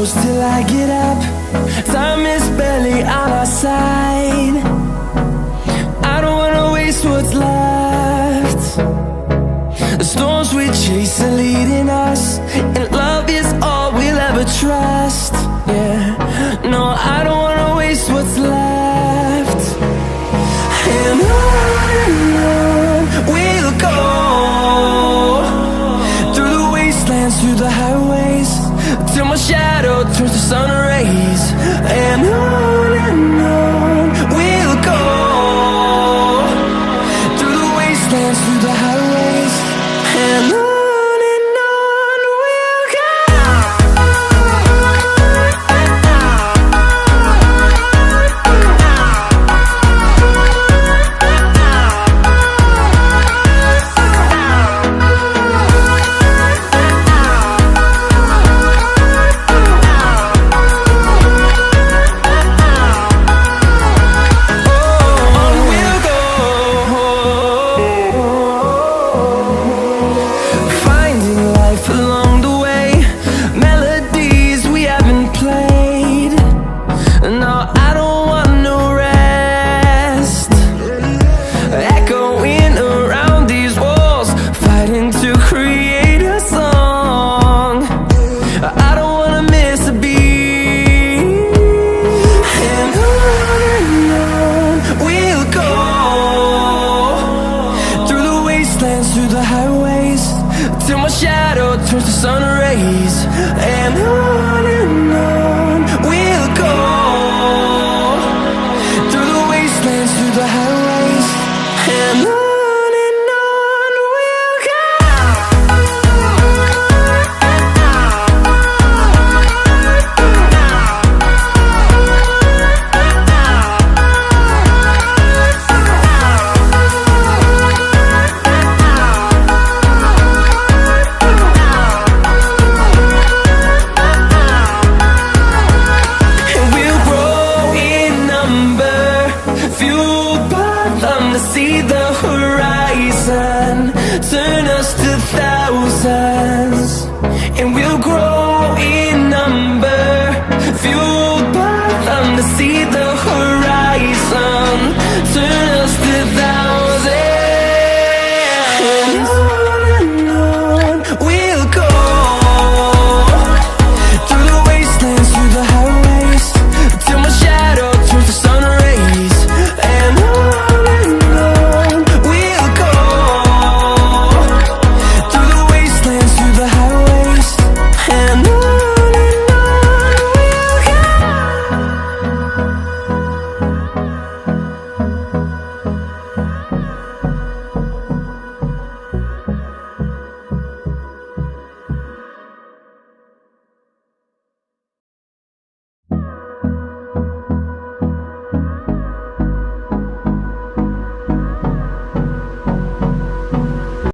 close till I get up. Time is barely on our side. I don't wanna waste what's left. The storms we chase are leading us, and love is all we'll ever trust. Yeah, no, I don't wanna waste what's left. And on we'll go, through the wastelands, through the highways, till my shadow turns to sun rays. And on we'll go, through the wastelands, through the highways, and on we'll go. Through the highways, till my shadow turns to sun rays. And on we'll go, through the wastelands, through the highways, and on we'll go. To see the horizon turn us to thousands, and we'll grow in number, fueled by them to see the horizon.